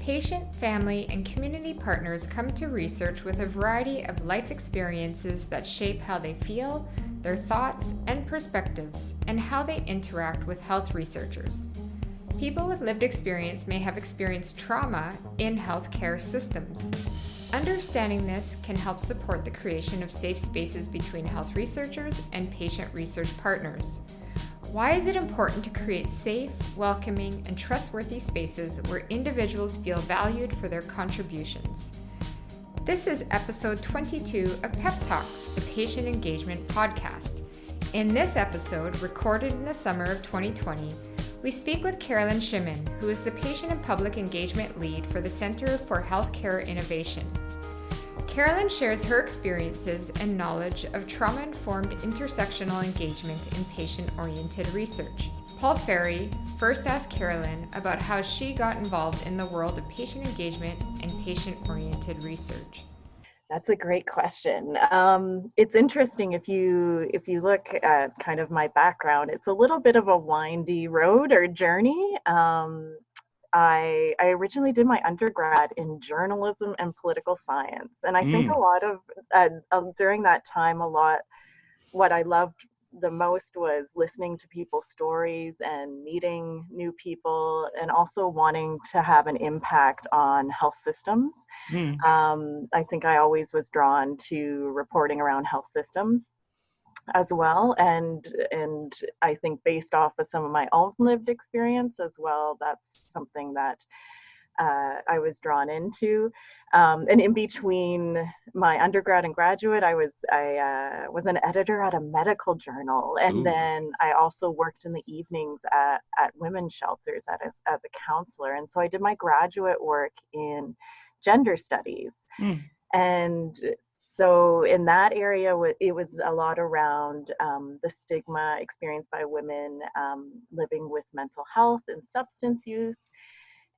Patient, family, and community partners come to research with a variety of life experiences that shape how they feel, their thoughts and perspectives, and how they interact with health researchers. People with lived experience may have experienced trauma in healthcare systems. Understanding this can help support the creation of safe spaces between health researchers and patient research partners. Why is it important to create safe, welcoming, and trustworthy spaces where individuals feel valued for their contributions? This is episode 22 of Pep Talks, the Patient Engagement Podcast. In this episode, recorded in the summer of 2020, we speak with Carolyn Shimmin, who is the Patient and Public Engagement Lead for the Center for Healthcare Innovation. Carolyn shares her experiences and knowledge of trauma-informed intersectional engagement in patient-oriented research. Paul Ferry first asked Carolyn about how she got involved in the world of patient engagement and patient-oriented research. That's a great question. It's interesting if you look at kind of my background, it's a little bit of a windy road or journey. I originally did my undergrad in journalism and political science. And I think a lot of, during that time, what I loved the most was listening to people's stories and meeting new people and also wanting to have an impact on health systems. I think I always was drawn to reporting around health systems as well, and I think based off of some of my own lived experience as well, that's something that I was drawn into. And in between my undergrad and graduate, I was an editor at a medical journal, and then I also worked in the evenings at women's shelters as a counselor. And so I did my graduate work in gender studies, and so in that area, it was a lot around the stigma experienced by women living with mental health and substance use.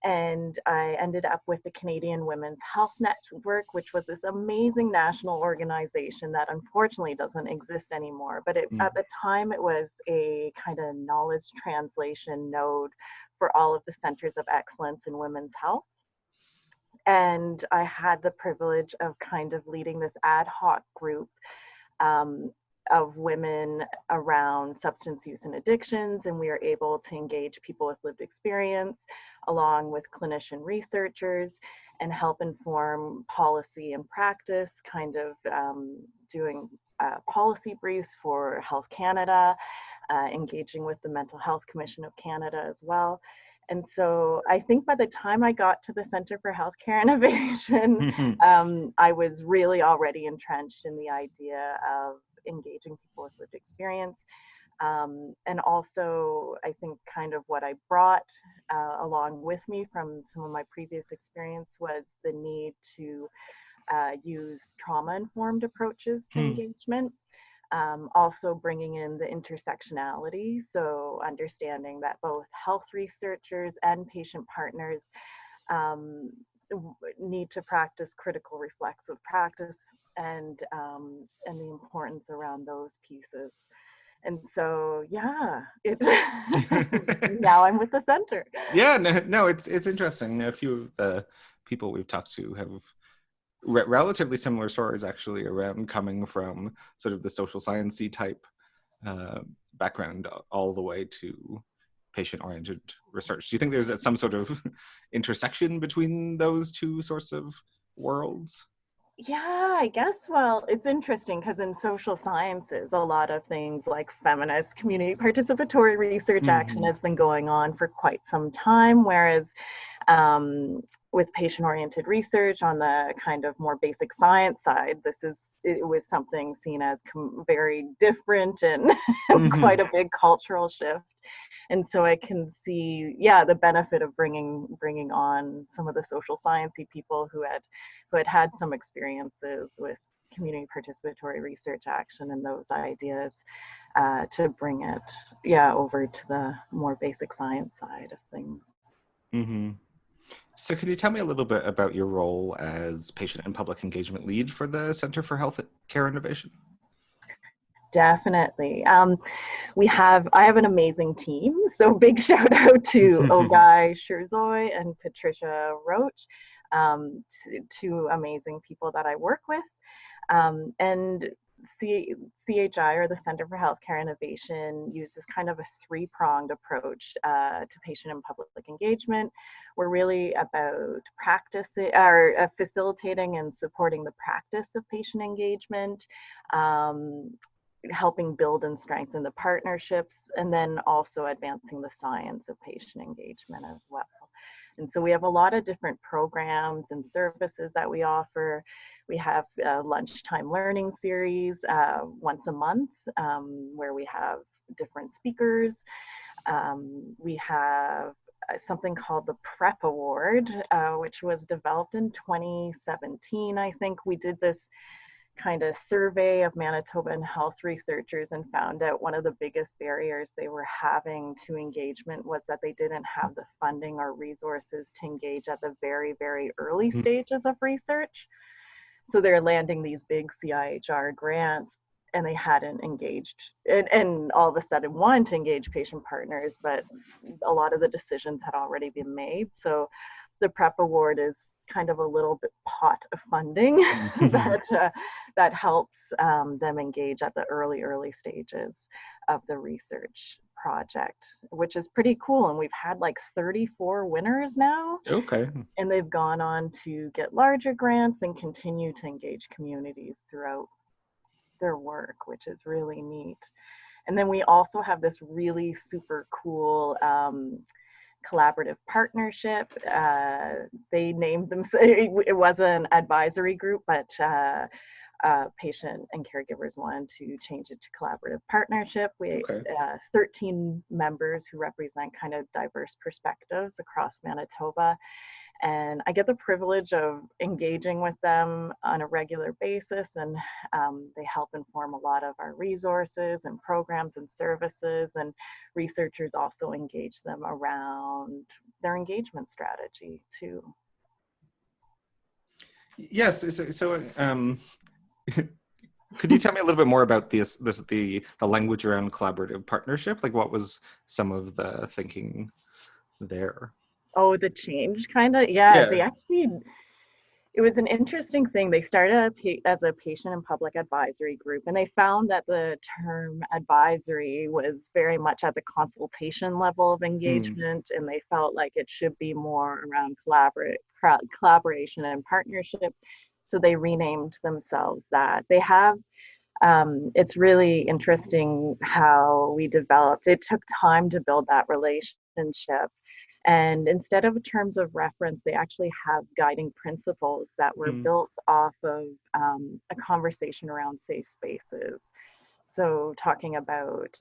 And I ended up with the Canadian Women's Health Network, which was this amazing national organization that unfortunately doesn't exist anymore. But at the time, it was a kind of knowledge translation node for all of the centers of excellence in women's health. And I had the privilege of kind of leading this ad hoc group of women around substance use and addictions. And we were able to engage people with lived experience along with clinician researchers and help inform policy and practice, kind of doing policy briefs for Health Canada, engaging with the Mental Health Commission of Canada as well. And so I think by the time I got to the Center for Healthcare Innovation, I was really already entrenched in the idea of engaging people with lived experience. And also, I think kind of what I brought along with me from some of my previous experience was the need to use trauma-informed approaches to engagement. Also bringing in the intersectionality, so understanding that both health researchers and patient partners need to practice critical reflexive practice and the importance around those pieces. And so, yeah, now I'm with the center. Yeah, no, it's interesting. A few of the people we've talked to have relatively similar stories actually around coming from sort of the social sciencey type background all the way to patient-oriented research. Do you think there's some sort of intersection between those two sorts of worlds? Yeah, I guess, well, it's interesting because in social sciences, a lot of things like feminist community participatory research action has been going on for quite some time, whereas with patient-oriented research on the kind of more basic science side, it was something seen as very different and quite a big cultural shift. And so I can see, the benefit of bringing on some of the social sciencey people who had some experiences with community participatory research action and those ideas to bring it, over to the more basic science side of things. So can you tell me a little bit about your role as Patient and Public Engagement Lead for the Center for Healthcare Innovation? Definitely. I have an amazing team. So big shout out to Ogai Sherzoy and Patricia Roach, two amazing people that I work with. And CHI, or the Center for Healthcare Innovation, uses kind of a three-pronged approach to patient and public engagement. We're really about facilitating and supporting the practice of patient engagement, helping build and strengthen the partnerships, and then also advancing the science of patient engagement as well. And so we have a lot of different programs and services that we offer. We have a lunchtime learning series once a month where we have different speakers. We have something called the PrEP Award, which was developed in 2017. I think we did this kind of survey of Manitoban health researchers and found out one of the biggest barriers they were having to engagement was that they didn't have the funding or resources to engage at the very, very early stages of research. So they're landing these big CIHR grants and they hadn't engaged and all of a sudden wanted to engage patient partners, but a lot of the decisions had already been made. So the PrEP Award is kind of a little bit pot of funding that helps them engage at the early stages of the research project, which is pretty cool. And we've had like 34 winners now. Okay. And they've gone on to get larger grants and continue to engage communities throughout their work, which is really neat. And then we also have this really super cool collaborative partnership. They named them, it was an advisory group, but patient and caregivers wanted to change it to collaborative partnership. We 13 members who represent kind of diverse perspectives across Manitoba. And I get the privilege of engaging with them on a regular basis, and they help inform a lot of our resources and programs and services, and researchers also engage them around their engagement strategy too. Yes, so could you tell me a little bit more about the language around collaborative partnership? Like, what was some of the thinking there? Oh, the change kind of, yeah. They actually, it was an interesting thing. They started as a patient and public advisory group, and they found that the term advisory was very much at the consultation level of engagement, and they felt like it should be more around collaboration and partnership. So they renamed themselves that. They have, it's really interesting how we developed. It took time to build that relationship. And instead of terms of reference, they actually have guiding principles that were built off of a conversation around safe spaces. So talking about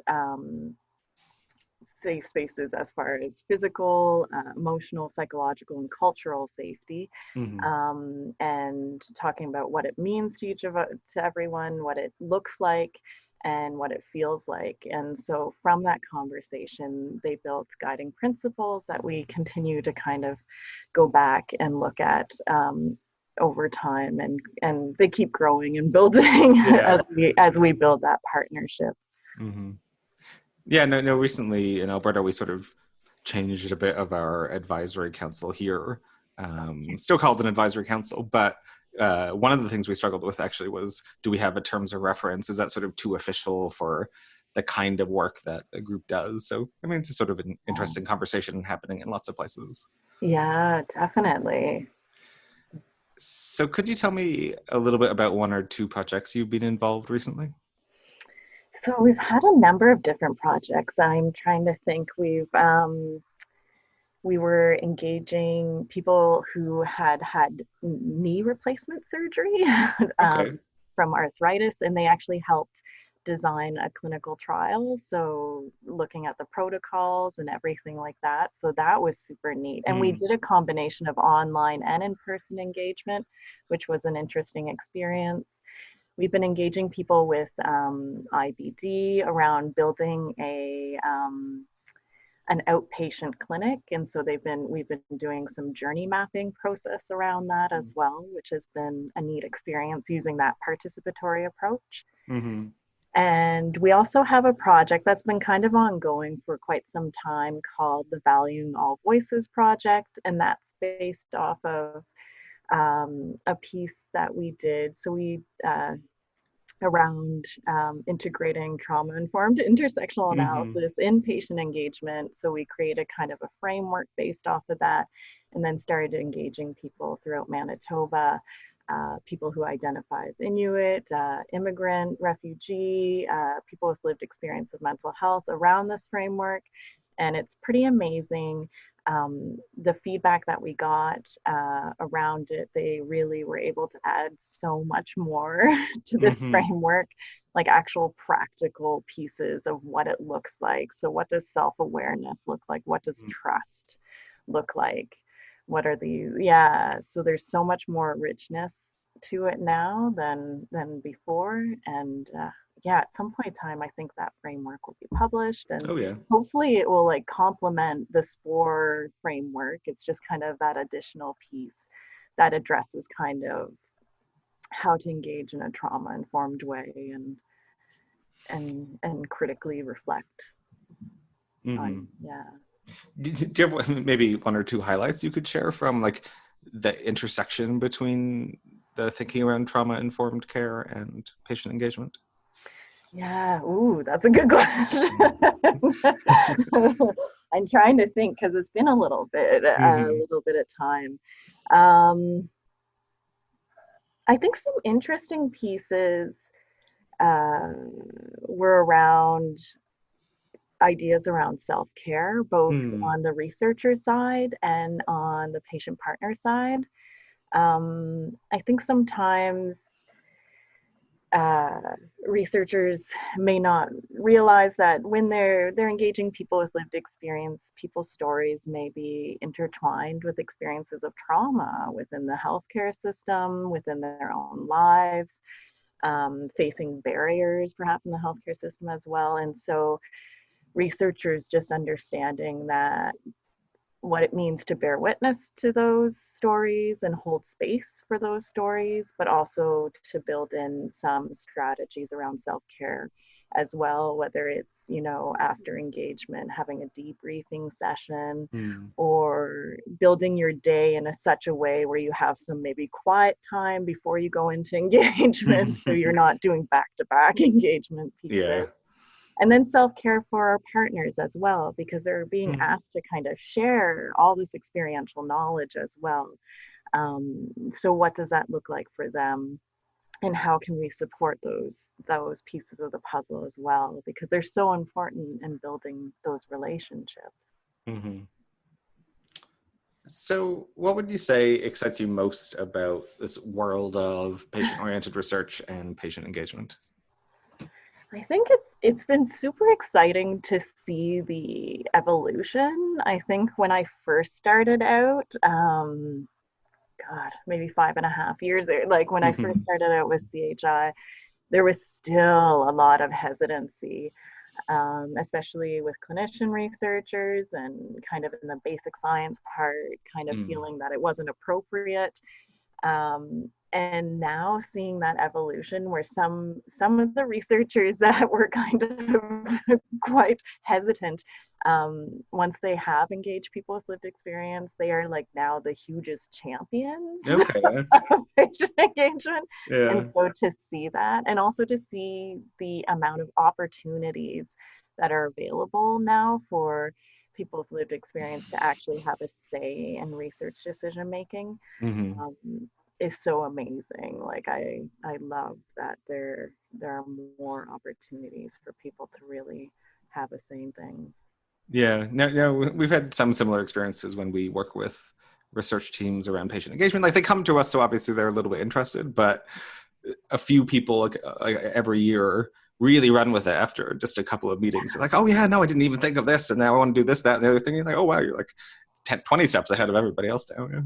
safe spaces as far as physical, emotional, psychological, and cultural safety, and talking about what it means to to everyone, what it looks like, and what it feels like. And so from that conversation, they built guiding principles that we continue to kind of go back and look at over time, and they keep growing and building as we build that partnership. Yeah, no, recently in Alberta, we sort of changed a bit of our advisory council here. Still called an advisory council, but one of the things we struggled with actually was, do we have a terms of reference? Is that sort of too official for the kind of work that a group does? So, I mean, it's a sort of an interesting conversation happening in lots of places. Yeah, definitely. So could you tell me a little bit about one or two projects you've been involved recently? So we've had a number of different projects. I'm trying to think. We were engaging people who had knee replacement surgery from arthritis, and they actually helped design a clinical trial. So looking at the protocols and everything like that. So that was super neat. And we did a combination of online and in-person engagement, which was an interesting experience. We've been engaging people with IBD around building an outpatient clinic, and so we've been doing some journey mapping process around that as well, which has been a neat experience using that participatory approach. And we also have a project that's been kind of ongoing for quite some time called the Valuing All Voices Project. And that's based off of a piece that we did. So we around integrating trauma-informed intersectional Mm-hmm. analysis in patient engagement. So we created kind of a framework based off of that, and then started engaging people throughout Manitoba, people who identify as Inuit, immigrant, refugee, people with lived experience of mental health around this framework. And it's pretty amazing. The feedback that we got around it, they really were able to add so much more to this Mm-hmm. framework, like actual practical pieces of what it looks like. So, what does self awareness look like? What does trust look like? What are the, yeah, so there's so much more richness to it now than before. And yeah, at some point in time, I think that framework will be published, and Oh yeah. hopefully it will like complement the SPORE framework. It's just kind of that additional piece that addresses kind of how to engage in a trauma informed way, and critically reflect Mm-hmm. on, yeah. Do you have maybe one or two highlights you could share from like the intersection between the thinking around trauma informed care and patient engagement? Yeah, ooh, that's a good question. I'm trying to think because it's been a Mm-hmm. little bit of time. Um, I think some interesting pieces uh, were around ideas around self-care, both Mm. on the researcher side and on the patient partner side. I think sometimes uh, researchers may not realize that when they're engaging people with lived experience, people's stories may be intertwined with experiences of trauma within the healthcare system, within their own lives, facing barriers perhaps in the healthcare system as well. And so researchers just understanding that what it means to bear witness to those stories and hold space for those stories, but also to build in some strategies around self care as well, whether it's, you know, after engagement, having a debriefing session, Mm. or building your day in such a way where you have some maybe quiet time before you go into engagement so you're not doing back to back engagement Yeah. pieces. And then self-care for our partners as well, because they're being Mm. asked to kind of share all this experiential knowledge as well. So what does that look like for them, and how can we support those pieces of the puzzle as well, because they're so important in building those relationships. Mm-hmm. So, what would you say excites you most about this world of patient-oriented research and patient engagement? I think it's been super exciting to see the evolution. I think when I first started out, God, maybe 5.5 years, like when I first Mm-hmm. started out with CHI, there was still a lot of hesitancy, especially with clinician researchers and kind of in the basic science part, kind of Mm. feeling that it wasn't appropriate. And now seeing that evolution where some of the researchers that were kind of quite hesitant, once they have engaged people with lived experience, they are like now the hugest champions Okay. of patient engagement. And Yeah. so to see that, and also to see the amount of opportunities that are available now for people with lived experience to actually have a say in research decision making, Mm-hmm. um, is so amazing. Like I love that there are more opportunities for people to really have a say in things. Yeah. No, we've had some similar experiences when we work with research teams around patient engagement. Like they come to us, so obviously they're a little bit interested, but a few people like every year really run with it after just a couple of meetings. They're like, oh yeah, no, I didn't even think of this, and now I want to do this, that, and the other thing. You're like, oh wow, you're like 10, 20 steps ahead of everybody else now. Yeah.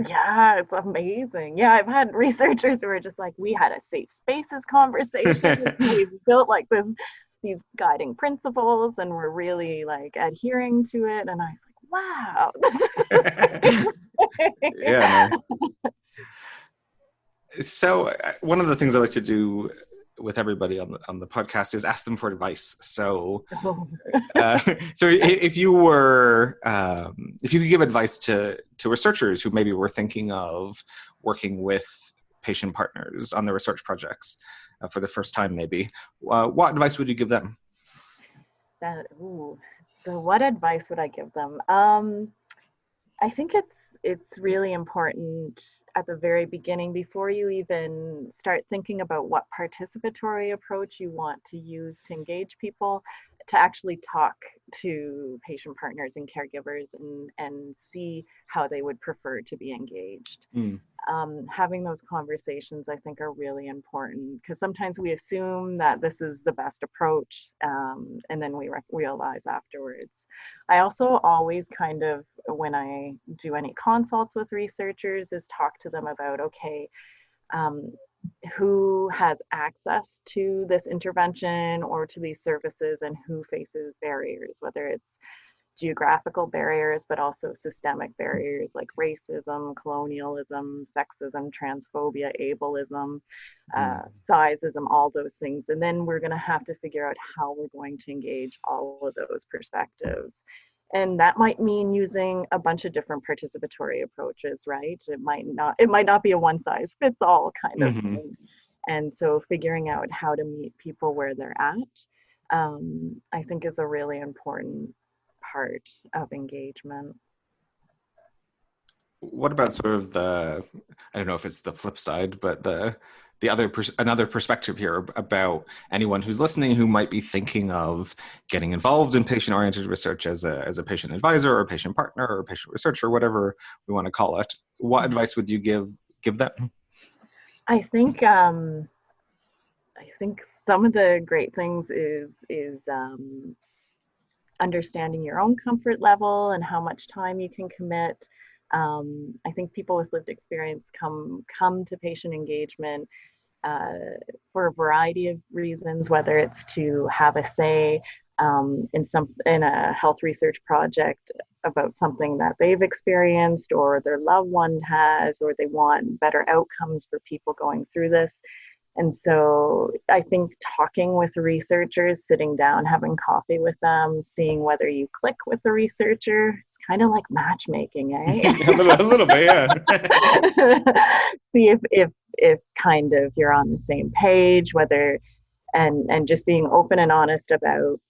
Yeah, it's amazing. Yeah, I've had researchers who are just like, we had a safe spaces conversation. We've built like these guiding principles, and we're really like adhering to it. And I was like, wow, this is Yeah, no. amazing. So one of the things I like to do with everybody on the podcast is ask them for advice. So, so if you could give advice to researchers who maybe were thinking of working with patient partners on their research projects for the first time, maybe, what advice would you give them? So what advice would I give them? I think it's really important at the very beginning, before you even start thinking about what participatory approach you want to use to engage people, to actually talk to patient partners and caregivers and see how they would prefer to be engaged. Having those conversations, I think, are really important, because sometimes we assume that this is the best approach, and then we realize afterwards. I also always kind of, when I do any consults with researchers, is talk to them about, okay, who has access to this intervention or to these services, and who faces barriers, whether it's geographical barriers, but also systemic barriers like racism, colonialism, sexism, transphobia, ableism, sizeism, all those things. And then we're going to have to figure out how we're going to engage all of those perspectives. And that might mean using a bunch of different participatory approaches, right? It might not be a one size fits all kind of thing. And so figuring out how to meet people where they're at, I think, is a really important part of engagement. What about sort of I don't know if it's the flip side, but another perspective here about anyone who's listening who might be thinking of getting involved in patient-oriented research as a patient advisor or patient partner or patient researcher, whatever we want to call it. What advice would you give them? I think some of the great things is understanding your own comfort level and how much time you can commit. I think people with lived experience come to patient engagement for a variety of reasons, whether it's to have a say in a health research project about something that they've experienced or their loved one has, or they want better outcomes for people going through this. And so I think talking with researchers, sitting down, having coffee with them, seeing whether you click with the researcher, it's kind of like matchmaking, eh? a little bit, yeah. See if kind of you're on the same page, and just being open and honest about,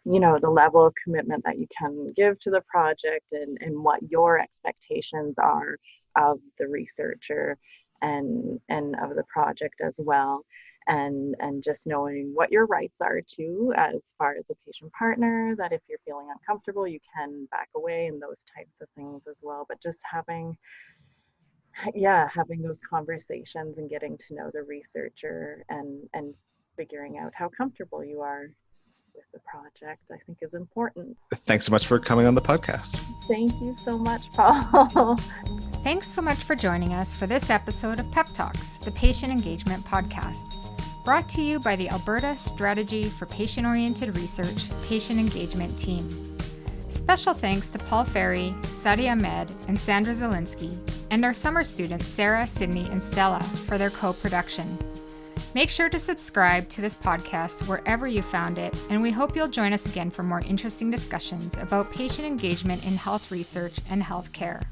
the level of commitment that you can give to the project and what your expectations are of the researcher and of the project as well, and just knowing what your rights are too, as far as a patient partner, that if you're feeling uncomfortable you can back away, and those types of things as well. But just having those conversations and getting to know the researcher and figuring out how comfortable you are with the project, I think, is important. Thanks so much for coming on the podcast. Thank you so much, Paul. Thanks so much for joining us for this episode of Pep Talks, the Patient Engagement Podcast, brought to you by the Alberta Strategy for Patient-Oriented Research Patient Engagement Team. Special thanks to Paul Ferry, Sadia Ahmed, and Sandra Zielinski, and our summer students Sarah, Sydney, and Stella for their co-production. Make sure to subscribe to this podcast wherever you found it, and we hope you'll join us again for more interesting discussions about patient engagement in health research and healthcare.